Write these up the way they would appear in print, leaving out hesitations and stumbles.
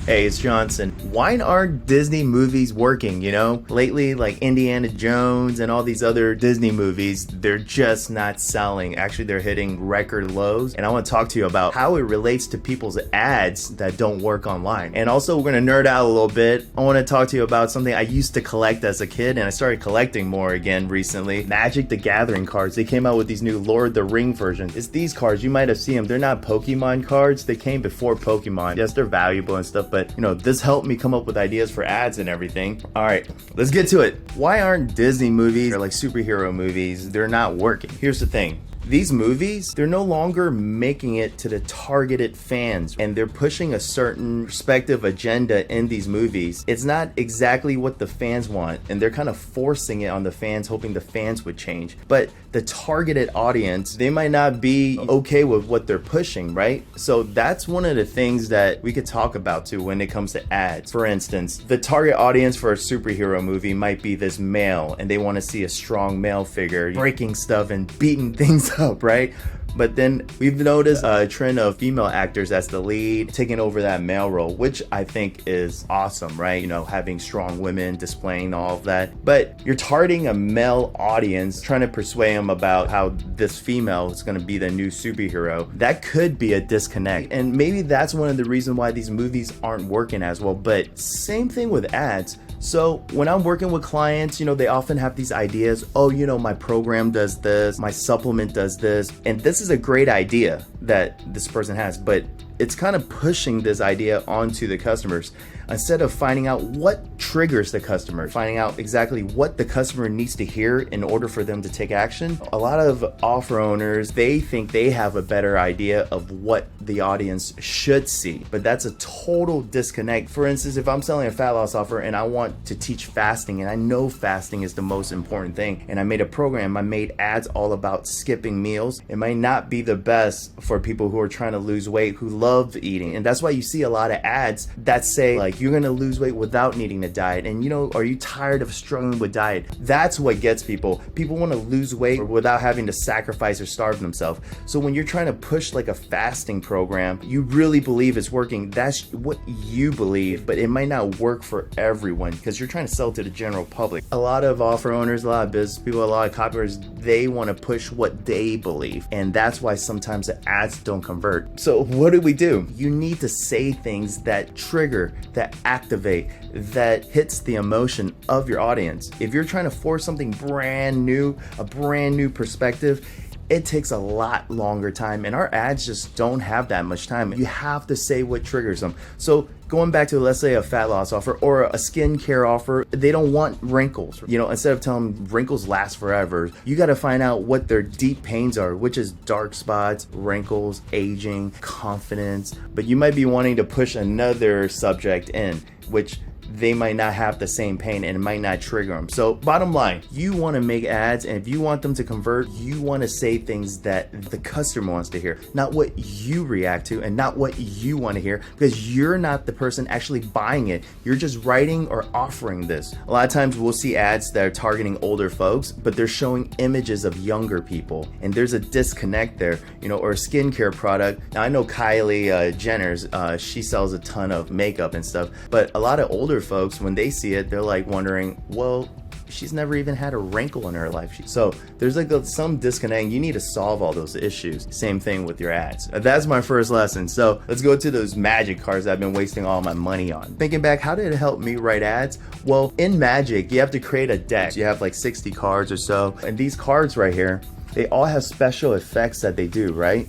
Hey, it's Johnson. Why aren't Disney movies working, Lately, like Indiana Jones and all these other Disney movies, they're just not selling. Actually, they're hitting record lows. And I want to talk to you about how it relates to people's ads that don't work online. And also, we're going to nerd out a little bit. I want to talk to you about something I used to collect as a kid, and I started collecting more again recently. Magic the Gathering cards. They came out with these new Lord of the Ring versions. It's these cards. You might have seen them. They're not Pokemon cards. They came before Pokemon. Yes, they're valuable and stuff, but this helped me come up with ideas for ads and everything. All right, let's get to it. Why aren't Disney movies or like superhero movies, they're not working? Here's the thing. These movies, they're no longer making it to the targeted fans, and they're pushing a certain perspective agenda in these movies. It's not exactly what the fans want, and they're kind of forcing it on the fans, hoping the fans would change. But the targeted audience, they might not be okay with what they're pushing, right? So that's one of the things that we could talk about too when it comes to ads. For instance, the target audience for a superhero movie might be this male, and they want to see a strong male figure breaking stuff and beating things up, right? But then we've noticed a trend of female actors as the lead taking over that male role, which I think is awesome, right? Having strong women displaying all of that. But you're targeting a male audience, trying to persuade them about how this female is going to be the new superhero. That could be a disconnect. And maybe that's one of the reasons why these movies aren't working as well. But same thing with ads. So when I'm working with clients, they often have these ideas. Oh, my program does this, my supplement does this. And this is a great idea that this person has, but it's kind of pushing this idea onto the customers instead of finding out what triggers the customer, finding out exactly what the customer needs to hear in order for them to take action. A lot of offer owners, they think they have a better idea of what the audience should see, but that's a total disconnect. For instance, if I'm selling a fat loss offer and I want to teach fasting, and I know fasting is the most important thing, and I made a program, I made ads all about skipping meals, it might not be the best for people who are trying to lose weight, who love eating. And that's why you see a lot of ads that say like, you're going to lose weight without needing a diet. And are you tired of struggling with diet? That's what gets people. People want to lose weight without having to sacrifice or starve themselves. So when you're trying to push like a fasting program, you really believe it's working. That's what you believe, but it might not work for everyone because you're trying to sell to the general public. A lot of offer owners, a lot of business people, a lot of copywriters, they want to push what they believe. And that's why sometimes the ads don't convert. So what do? You need to say things that trigger, that activate, that hits the emotion of your audience. If you're trying to force something brand new, a brand new perspective, it takes a lot longer time, and our ads just don't have that much time. You have to say what triggers them. So going back to, let's say, a fat loss offer or a skincare offer, they don't want wrinkles. Instead of telling them wrinkles last forever, you got to find out what their deep pains are, which is dark spots, wrinkles, aging, confidence. But you might be wanting to push another subject in, which they might not have the same pain and it might not trigger them. So bottom line, you want to make ads, and if you want them to convert, you want to say things that the customer wants to hear, not what you react to and not what you want to hear, because you're not the person actually buying it. You're just writing or offering this. A lot of times we'll see ads that are targeting older folks, but they're showing images of younger people, and there's a disconnect there, or a skincare product. Now I know Kylie Jenner's, she sells a ton of makeup and stuff, but a lot of older folks, when they see it, they're like wondering, well, she's never even had a wrinkle in her life. So there's like some disconnect. You need to solve all those issues. Same thing with your ads. That's my first lesson. So let's go to those magic cards I've been wasting all my money on. Thinking back, how did it help me write ads? Well, in Magic, you have to create a deck. You have like 60 cards or so. And these cards right here, they all have special effects that they do, right?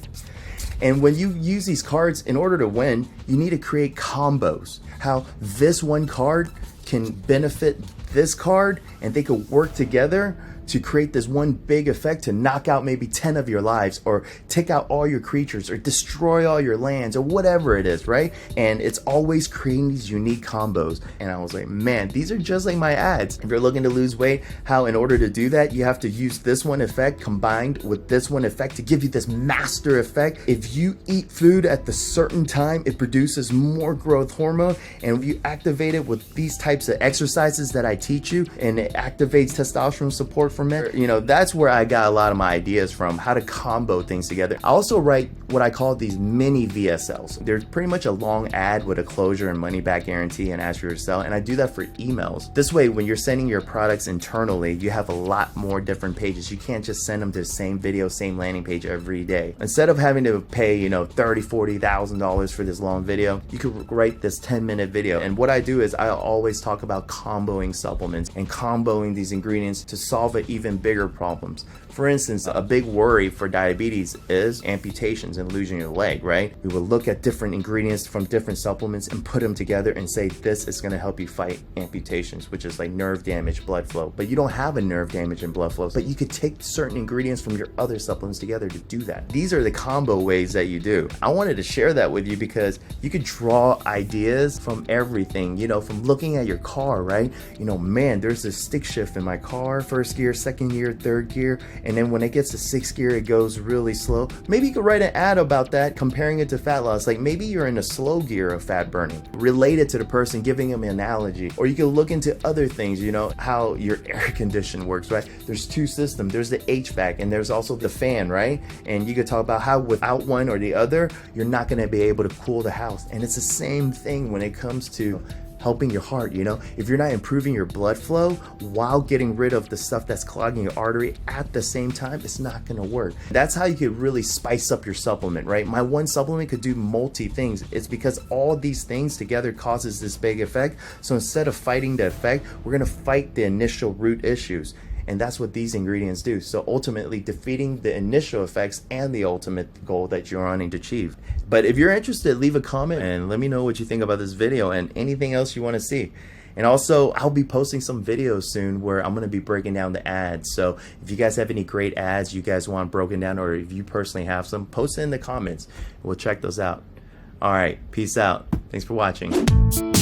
And when you use these cards, in order to win, you need to create combos. How this one card can benefit this card, and they could work together to create this one big effect to knock out maybe 10 of your lives, or take out all your creatures, or destroy all your lands, or whatever it is, right? And it's always creating these unique combos. And I was like, man, these are just like my ads. If you're looking to lose weight, how in order to do that, you have to use this one effect combined with this one effect to give you this master effect. If you eat food at the certain time, it produces more growth hormone. And if you activate it with these types of exercises that I teach you, and it activates testosterone support for men. You know, that's where I got a lot of my ideas from, how to combo things together. I also write what I call these mini VSLs. There's pretty much a long ad with a closure and money back guarantee and ask you to sell, and I do that for emails. This way, when you're sending your products internally, you have a lot more different pages. You can't just send them to the same video, same landing page every day. Instead of having to pay, you know, $30,000, $40,000 for this long video, you could write this 10-minute video. And what I do is I always talk about comboing supplements and comboing these ingredients to solve an even bigger problems. For instance, a big worry for diabetes is amputations and losing your leg, right? We will look at different ingredients from different supplements and put them together and say, this is gonna help you fight amputations, which is like nerve damage, blood flow. But you don't have a nerve damage and blood flow, but you could take certain ingredients from your other supplements together to do that. These are the combo ways that you do. I wanted to share that with you because you could draw ideas from everything, you know, from looking at your car, right? You know, man, there's a stick shift in my car, first gear, second gear, third gear, and then when it gets to sixth gear, it goes really slow. Maybe you could write an ad about that, comparing it to fat loss. Like maybe you're in a slow gear of fat burning, related to the person, giving them an analogy. Or you could look into other things, you know, how your air condition works, right? There's two systems. There's the HVAC and there's also the fan, right? And you could talk about how without one or the other, you're not gonna be able to cool the house. And it's the same thing when it comes to helping your heart. You know, if you're not improving your blood flow while getting rid of the stuff that's clogging your artery at the same time, it's not gonna work. That's how you could really spice up your supplement, right? My one supplement could do multi things. It's because all these things together causes this big effect. So instead of fighting the effect, we're gonna fight the initial root issues. And that's what these ingredients do. So ultimately defeating the initial effects and the ultimate goal that you're wanting to achieve. But if you're interested, leave a comment and let me know what you think about this video and anything else you want to see. And also, I'll be posting some videos soon where I'm going to be breaking down the ads. So if you guys have any great ads you guys want broken down, or if you personally have some, post it in the comments. We'll check those out. All right, peace out. Thanks for watching.